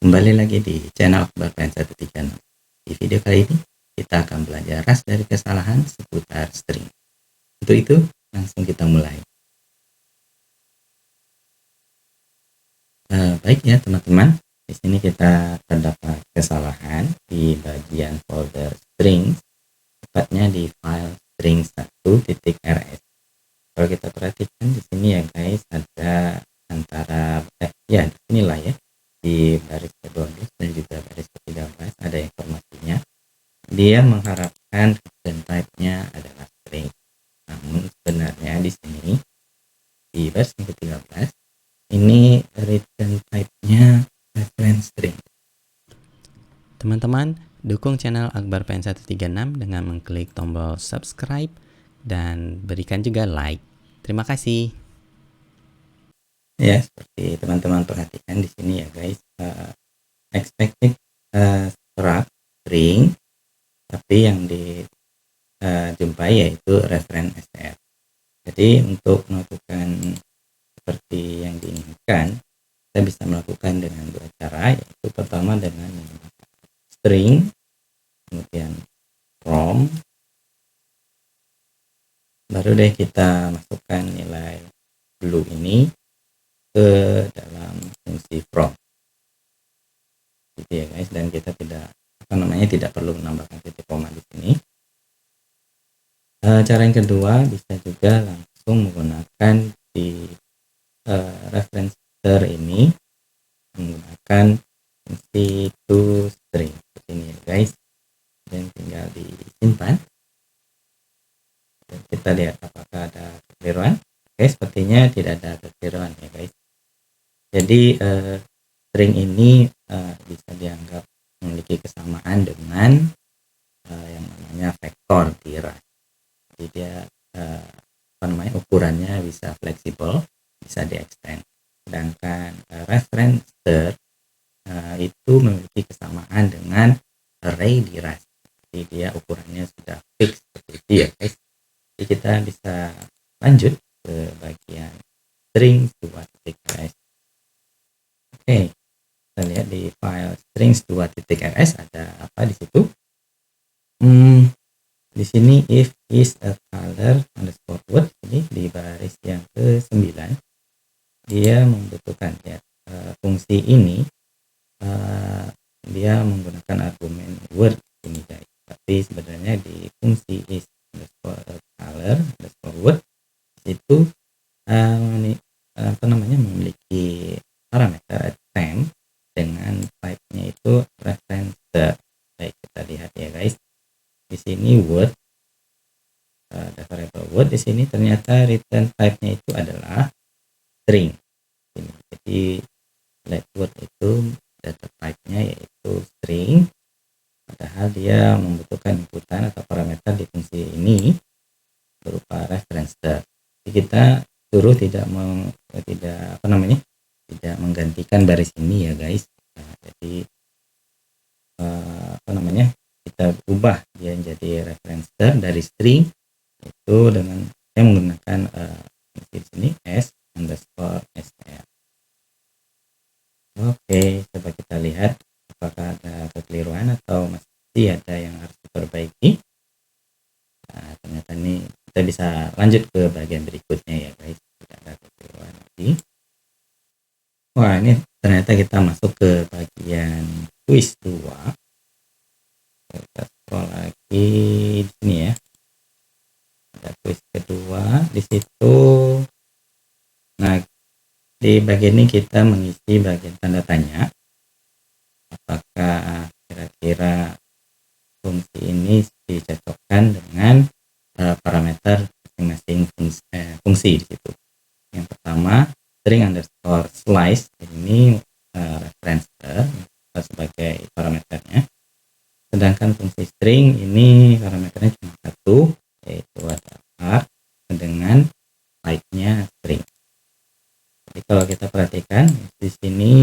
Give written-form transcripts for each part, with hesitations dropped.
Kembali lagi di channel Akbar Pen 136. Di video kali ini kita akan belajar ras dari kesalahan seputar string. Untuk itu langsung kita mulai. Baik ya teman-teman, di sini kita terdapat kesalahan di bagian folder string, tepatnya di file string1.rs. Kalau kita perhatikan di sini ya guys, ada antara di sinilah ya, di baris ke-12 dan juga baris ke-13 ada informasinya. Dia mengharapkan return type-nya adalah string. Namun sebenarnya di sini di baris ke-13 ini return type-nya reference string. Teman-teman, dukung channel Akbar Pen 136 dengan mengklik tombol subscribe dan berikan juga like. Terima kasih. Ya, seperti teman-teman perhatikan di sini ya guys, expected struct string, tapi yang dijumpai yaitu reference str. Jadi untuk melakukan seperti yang diinginkan, kita bisa melakukan dengan dua cara, yaitu pertama dengan menggunakan string, kemudian from, baru deh kita masukkan nilai blue ini ke dalam fungsi from, gitu ya guys. Dan kita tidak perlu menambahkan titik koma di sini. Cara yang kedua bisa juga langsung menggunakan di reference ini menggunakan fungsi toString seperti ini ya guys, dan tinggal disimpan. Kita lihat apakah ada kekeliruan. Oke, sepertinya tidak ada kekeliruan ya guys. Jadi string ini bisa dianggap memiliki kesamaan dengan yang namanya vektor di ras. Jadi dia ukurannya bisa fleksibel, bisa di-extend. Sedangkan reference itu memiliki kesamaan dengan array di ras. Jadi dia ukurannya sudah fix seperti itu ya guys. Jadi kita bisa lanjut ke bagian strings2.rs. Oke, kita lihat di file strings2.rs ada apa di situ. Di sini if is a color underscore word, ini di baris yang ke-9 dia membutuhkan ya fungsi ini dia menggunakan argumen word ini guys. Tapi sebenarnya di fungsi is underscore color underscore word itu memiliki parameter temp dengan type-nya itu reference. Baik, kita lihat ya guys. Di sini word, ada variable word di sini, ternyata return type-nya itu adalah string. Jadi let word itu data type-nya yaitu string, padahal dia membutuhkan inputan atau parameter di fungsi ini berupa reference. Jadi kita suruh tidak menggantikan baris ini ya guys. Jadi kita ubah dia menjadi reference dari string itu dengan menggunakan fungsi di sini s_str. Oke, coba kita lihat apakah ada kekeliruan atau masih ada yang harus diperbaiki. Nah, ternyata ini kita bisa lanjut ke bagian berikutnya ya guys. Tidak ada kekeliruan lagi. Wah, ini ternyata kita masuk ke bagian quiz 2. Kita scroll lagi di sini ya. Ada quiz kedua di situ. Nah, di bagian ini kita mengisi bagian tanda tanya. Apakah kira-kira fungsi ini dicocokkan dengan parameter masing-masing fungsi di situ. Yang pertama, string underscore slice ini reference sebagai parameternya. Sedangkan fungsi string ini parameternya cuma satu, yaitu ada arg dengan type-nya string. Jadi kalau kita perhatikan di sini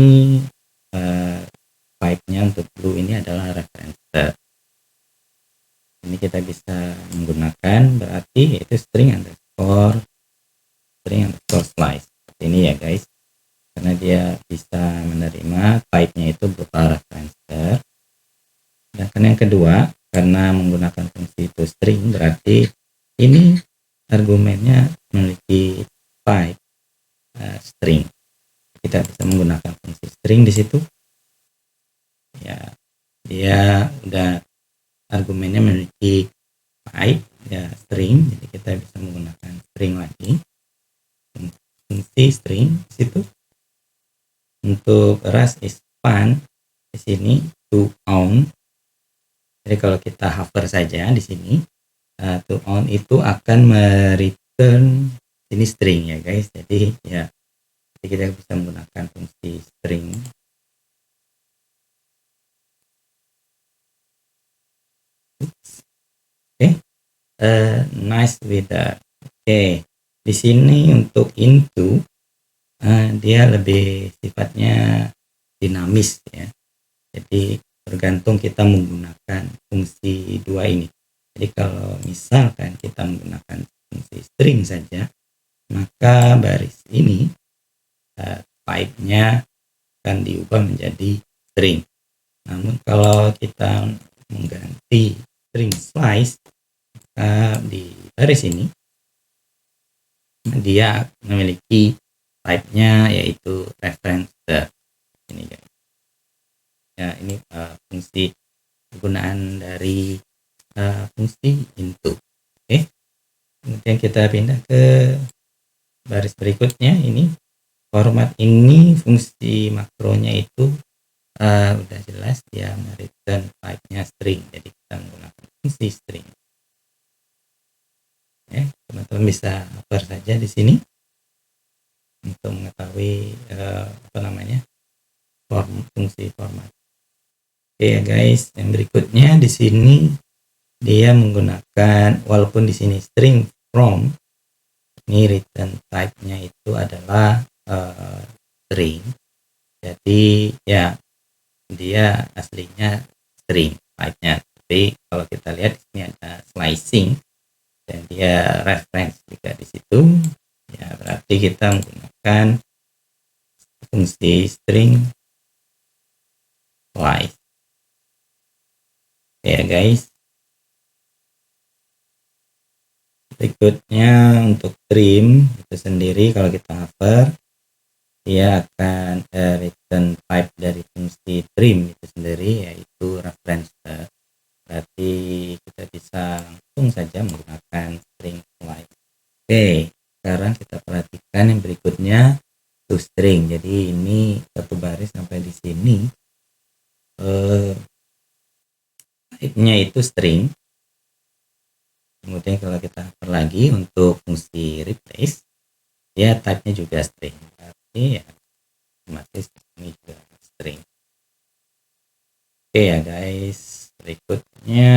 type-nya untuk blue ini adalah reference. Ini kita bisa menggunakan berarti yaitu string underscore slice seperti ini ya guys. karena dia bisa menerima type-nya itu berupa referencer. Dan yang kedua, karena menggunakan fungsi toString berarti ini argumennya memiliki type string. Kita bisa menggunakan fungsi string di situ. Ya, dia udah argumennya memiliki type ya string, jadi kita bisa menggunakan string lagi. Fungsi string di situ. Untuk Rust is fun di sini to own. Jadi kalau kita hover saja di sini, to own itu akan mereturn ini string ya guys. Jadi ya, jadi kita bisa menggunakan fungsi string. Oke, nice with that. Oke, di sini untuk into dia lebih sifatnya dinamis ya. Jadi tergantung kita menggunakan fungsi dua ini. Jadi kalau misalkan kita menggunakan fungsi string saja, maka baris ini type-nya akan diubah menjadi string. Namun kalau kita mengganti string slice di baris ini, dia memiliki type-nya yaitu referencer. Ini guys. Ya, ini fungsi penggunaan dari fungsi into. Oke. Kemudian kita pindah ke baris berikutnya. Ini format ini fungsi makronya itu udah jelas dia return type-nya string. Jadi kita menggunakan fungsi string. Oke, teman-teman bisa cover saja di sini untuk mengetahui fungsi format. Oke ya guys, yang berikutnya di sini dia menggunakan, walaupun di sini string from, ini return type-nya itu adalah string. Jadi ya dia aslinya string type-nya. Tapi kalau kita lihat di sini ada slicing dan dia reference juga di situ. Ya berarti kita menggunakan fungsi string slice. Ya guys, berikutnya untuk trim itu sendiri, kalau kita hover dia akan return type dari fungsi trim itu sendiri yaitu referencer. Berarti kita bisa langsung saja menggunakan string slice. Oke, sekarang kita perhatikan yang berikutnya toString. Jadi ini satu baris sampai di sini type-nya itu string. Kemudian kalau kita hover lagi untuk fungsi replace, ya type-nya juga string. Berarti ya otomatis ini juga string. Oke ya guys, berikutnya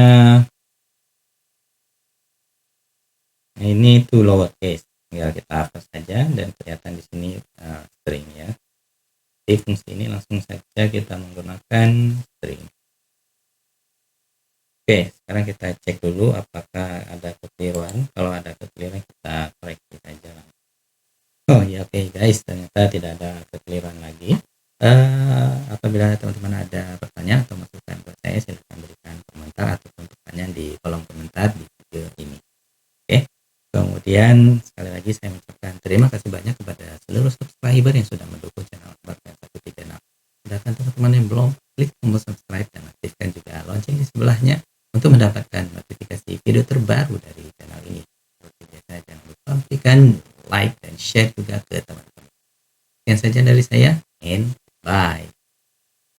ini to lowercase. Tinggal kita hapus saja dan kelihatan di sini string ya. Di fungsi ini langsung saja kita menggunakan string. Oke, sekarang kita cek dulu apakah ada kekeliruan. Kalau ada kekeliruan kita koreksi saja. Oh ya, oke guys, ternyata tidak ada kekeliruan lagi. Apabila teman-teman ada pertanyaan atau masukan buat saya, silahkan berikan komentar ataupun pertanyaan di kolom komentar di video ini. Oke, kemudian sekali lagi saya mengucapkan terima kasih banyak kepada seluruh subscriber yang sudah mendukung channel Akbar Pen136. Sedangkan teman-teman yang belum, klik tombol subscribe dan aktifkan juga lonceng di sebelahnya untuk mendapatkan notifikasi video terbaru dari channel ini. Seperti biasa, jangan lupa berikan like dan share juga ke teman-teman. Sekian saja dari saya, and bye.